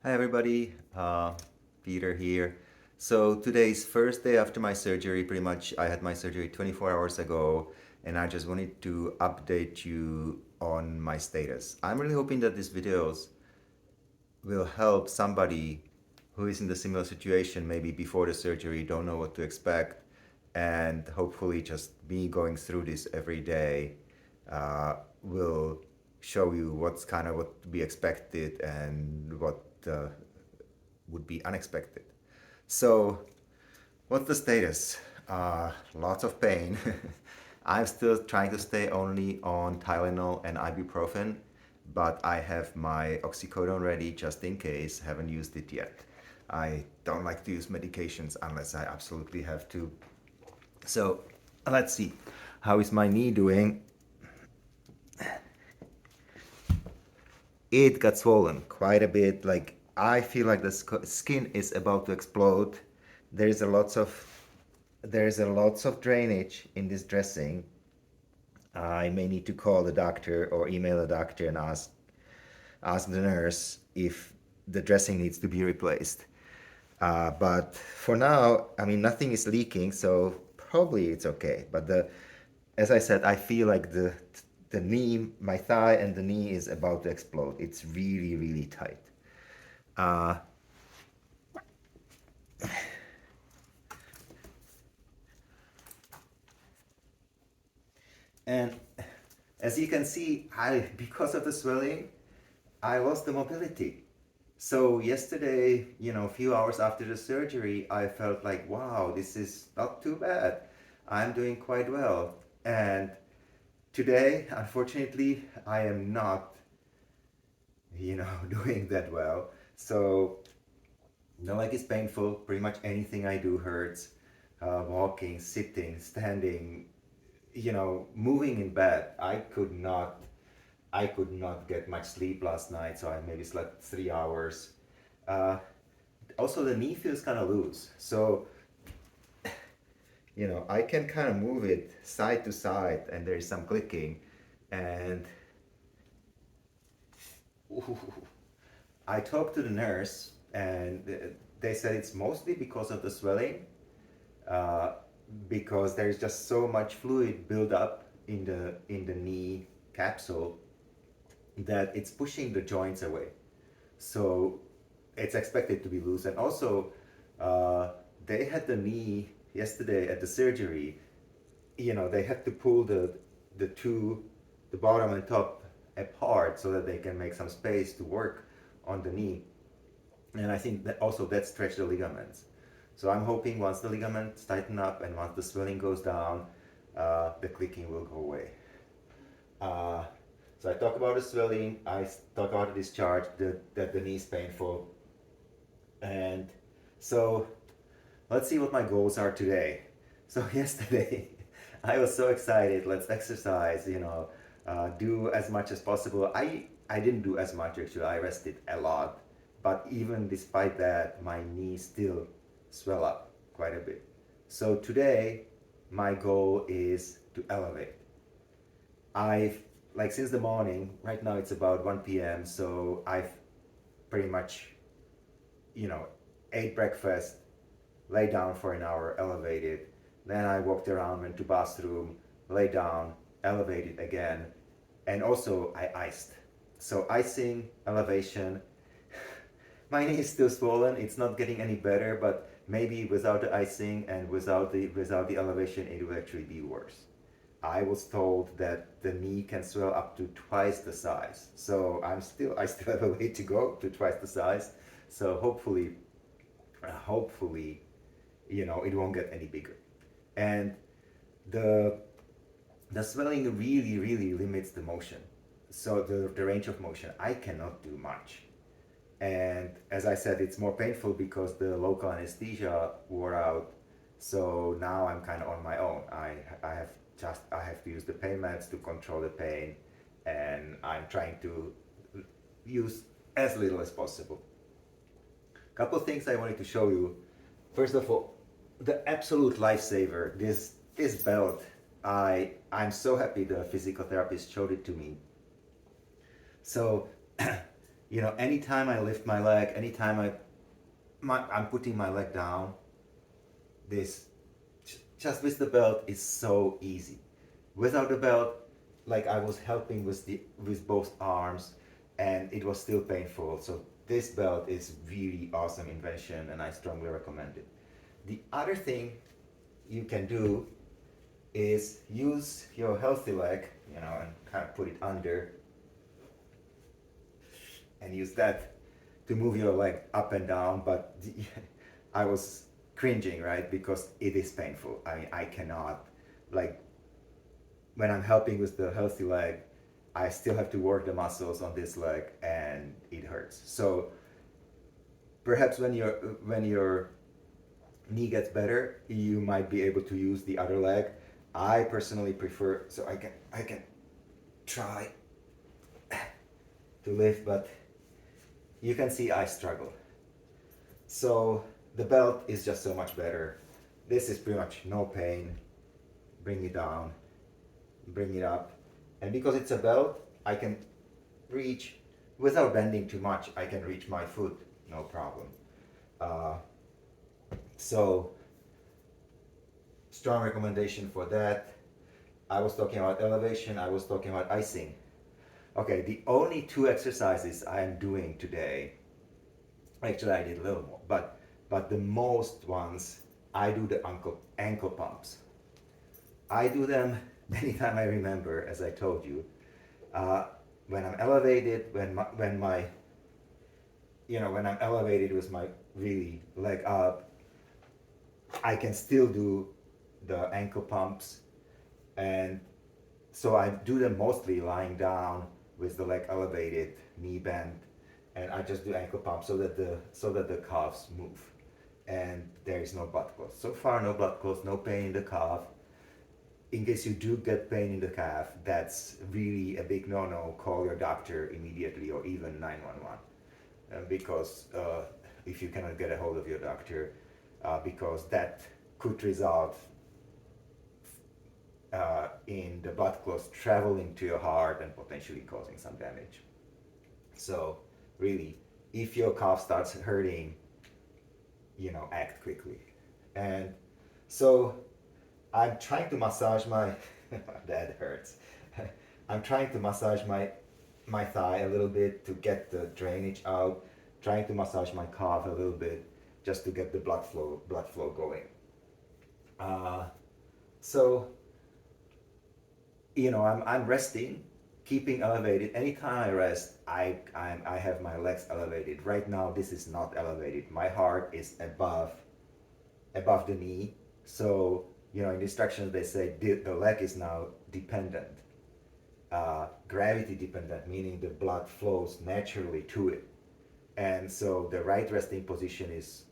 Hi everybody, Peter here. So today's first day after my surgery. Pretty much I had my surgery 24 hours ago, and I just wanted to update you on my status. I'm really hoping that these videos will help somebody who is in the similar situation, maybe before the surgery, don't know what to expect, and hopefully just me going through this every day will show you what's kind of what to be expected and what would be unexpected. So, what's the status? Lots of pain. I'm still trying to stay only on Tylenol and ibuprofen, but I have my oxycodone ready just in case. Haven't used it yet. I don't like to use medications unless I absolutely have to. So, let's see. How is my knee doing? It got swollen quite a bit. Like I feel like the skin is about to explode. There's a lots of there's a lots of drainage in this dressing. I may need to call the doctor or email the doctor and ask the nurse if the dressing needs to be replaced. But for now, I mean, nothing is leaking, so probably it's okay. But as I said, I feel like the knee, my thigh and the knee is about to explode. It's really, really tight. Uh, and as you can see, because of the swelling, I lost the mobility. So yesterday, a few hours after the surgery, I felt like, wow, this is not too bad. I'm doing quite well. And today, unfortunately, I am not, doing that well. So the leg is painful. Pretty much anything I do hurts. Walking, sitting, standing, moving in bed. I could not get much sleep last night, so I maybe slept 3 hours. Uh, Also, the knee feels kind of loose, so I can kind of move it side to side, and there is some clicking, and ooh, I talked to the nurse, and they said it's mostly because of the swelling, uh, because there's just so much fluid build up in the knee capsule that it's pushing the joints away. So it's expected to be loose. And also, uh, they had the knee yesterday at the surgery. They had to pull the two, the bottom and top apart so that they can make some space to work on the knee. And I think that also that stretched the ligaments. So I'm hoping once the ligaments tighten up and once the swelling goes down, the clicking will go away. Uh, so I talk about the swelling, I talk about the discharge, that the knee is painful. And so let's see what my goals are today. So yesterday, I was so excited. Let's exercise. Do as much as possible. I didn't do as much actually. I rested a lot, but even despite that, my knees still swell up quite a bit. So today, my goal is to elevate. I've like since the morning. Right now it's about 1 p.m. So I've pretty much you know ate breakfast, lay down for an hour, elevated. Then I walked around, went to bathroom, lay down, elevated again, and also I iced. So icing, elevation. My knee is still swollen. It's not getting any better, but maybe without the icing and without the elevation, it will actually be worse. I was told that the knee can swell up to twice the size. So I still have a way to go to twice the size. So hopefully, it won't get any bigger. And the the swelling really, really limits the motion. So the range of motion, I cannot do much. And as I said, it's more painful because the local anesthesia wore out. So now I'm kind of on my own. I have to use the pain meds to control the pain, and I'm trying to use as little as possible. Couple things I wanted to show you. First of all, the absolute lifesaver, this belt. I'm so happy the physical therapist showed it to me. So You know, anytime I lift my leg, anytime I'm putting my leg down, this just with the belt is so easy. Without the belt, like I was helping with both arms, and it was still painful. So this belt is really awesome invention, and I strongly recommend it. The other thing you can do is use your healthy leg, you know, and kind of put it under, and use that to move your leg up and down. But I was cringing, right? Because it is painful. I mean, I cannot, like, when I'm helping with the healthy leg, I still have to work the muscles on this leg, and it hurts. So perhaps when your knee gets better, you might be able to use the other leg. I personally prefer, so I can try to lift, but you can see I struggle. So the belt is just so much better. This is pretty much no pain. Bring it down, bring it up. And because it's a belt, I can reach, without bending too much, I can reach my foot, no problem. Uh, so, strong recommendation for that. I was talking about elevation, I was talking about icing. Okay, the only two exercises I am doing today, actually I did a little more, but the most ones, I do the ankle pumps. I do them anytime I remember, as I told you. Uh, when I'm elevated, when I'm elevated with my really leg up, I can still do the ankle pumps, and so I do them mostly lying down with the leg elevated, knee bent, and I just do ankle pumps so that the calves move, and there is no blood clots. So far, no blood clots, no pain in the calf. In case you do get pain in the calf, that's really a big no-no. Call your doctor immediately, or even 911, because if you cannot get a hold of your doctor, because that could result in the blood clots traveling to your heart and potentially causing some damage. So really, if your calf starts hurting, act quickly. And so I'm trying to massage my that hurts. I'm trying to massage my thigh a little bit to get the drainage out. Trying to massage my calf a little bit just to get the blood flow going. Uh, so I'm resting, keeping elevated. Anytime I rest, I have my legs elevated. Right now, this is not elevated. My heart is above the knee. So in instructions they say the leg is now dependent, gravity dependent, meaning the blood flows naturally to it. And so the right resting position is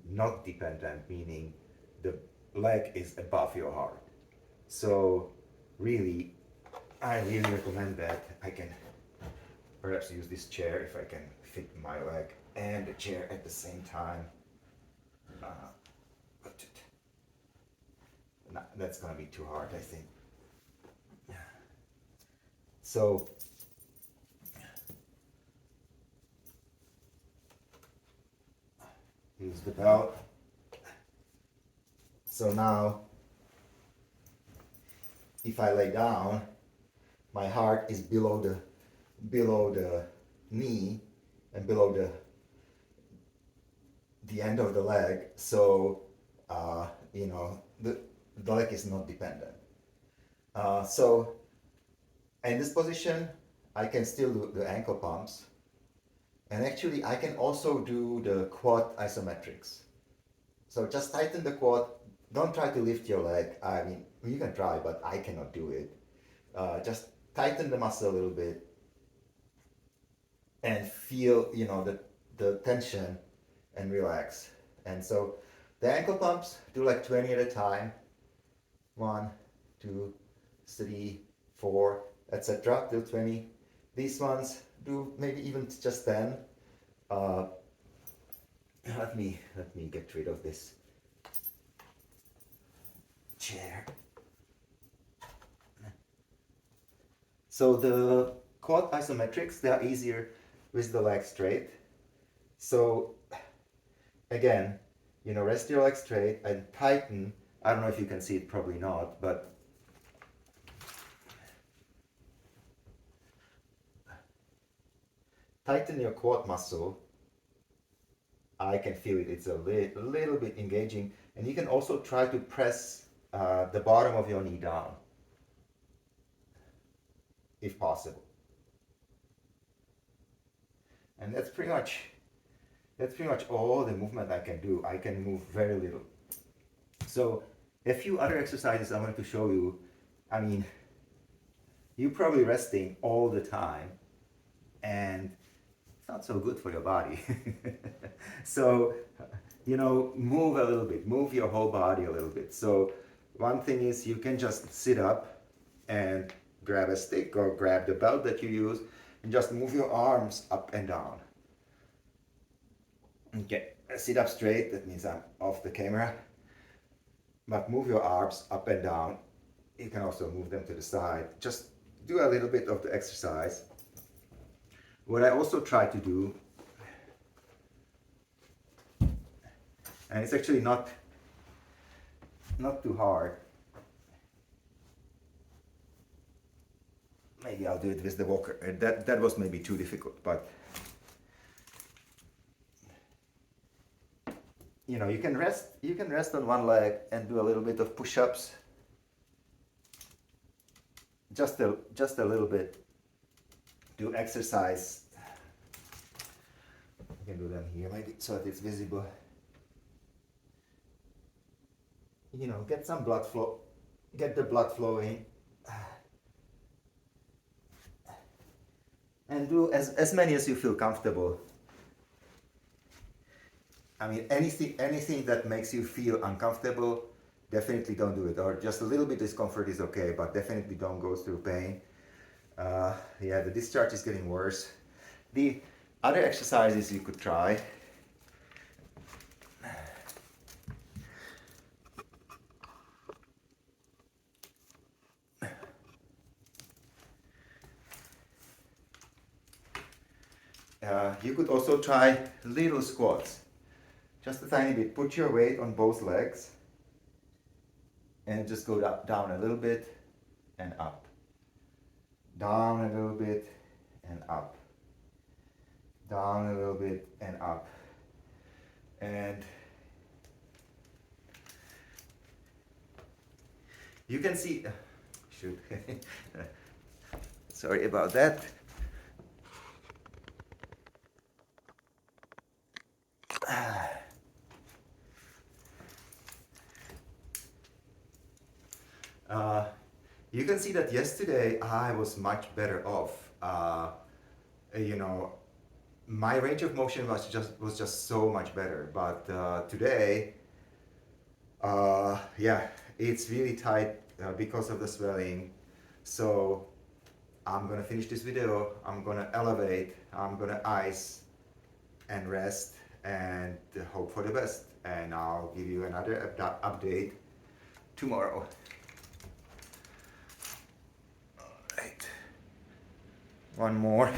not dependent, meaning the leg is above your heart. So really, I really recommend that. I can perhaps use this chair if I can fit my leg and the chair at the same time. Uh, but that's gonna be too hard, I think. So use the belt. So now, if I lay down, my heart is below the knee and below the end of the leg. So the leg is not dependent. So in this position, I can still do the ankle pumps, and actually I can also do the quad isometrics. So just tighten the quad. Don't try to lift your leg. I mean, you can try, but I cannot do it. Just tighten the muscle a little bit and feel, the tension, and relax. And so the ankle pumps, do like 20 at a time. 1, 2, 3, 4, etc. till 20. These ones do maybe even just 10. Uh, let me get rid of this chair. So the quad isometrics, they are easier with the leg straight. So again, rest your leg straight and tighten. I don't know if you can see it, probably not, but tighten your quad muscle. I can feel it. It's a little bit engaging. And you can also try to press the bottom of your knee down, if possible. And that's pretty much all the movement I can do. I can move very little. So a few other exercises I wanted to show you. I mean, you're probably resting all the time, and it's not so good for your body. So, move a little bit, move your whole body a little bit. So one thing is you can just sit up and grab a stick or grab the belt that you use and just move your arms up and down. Okay, sit up straight, that means I'm off the camera. But move your arms up and down. You can also move them to the side. Just do a little bit of the exercise. What I also try to do, and it's actually not too hard. Maybe I'll do it with the walker. That was maybe too difficult, but you can rest on one leg and do a little bit of push-ups. Just a little bit. Do exercise. I can do them here maybe so that it's visible. Get some blood flow. Get the blood flowing. And do as many as you feel comfortable. I mean, anything that makes you feel uncomfortable, definitely don't do it. Or just a little bit discomfort is okay, but definitely don't go through pain. Yeah, the discharge is getting worse. The other exercises you could try. You could also try little squats. Just a tiny bit. Put your weight on both legs and just go down a little bit and up. Down a little bit and up. Down a little bit and up. And you can see, shoot, sorry about that. You can see that yesterday I was much better off. My range of motion was just so much better. But today, yeah, it's really tight because of the swelling. So I'm gonna finish this video. I'm gonna elevate. I'm gonna ice and rest and hope for the best. And I'll give you another update tomorrow. All right. One more.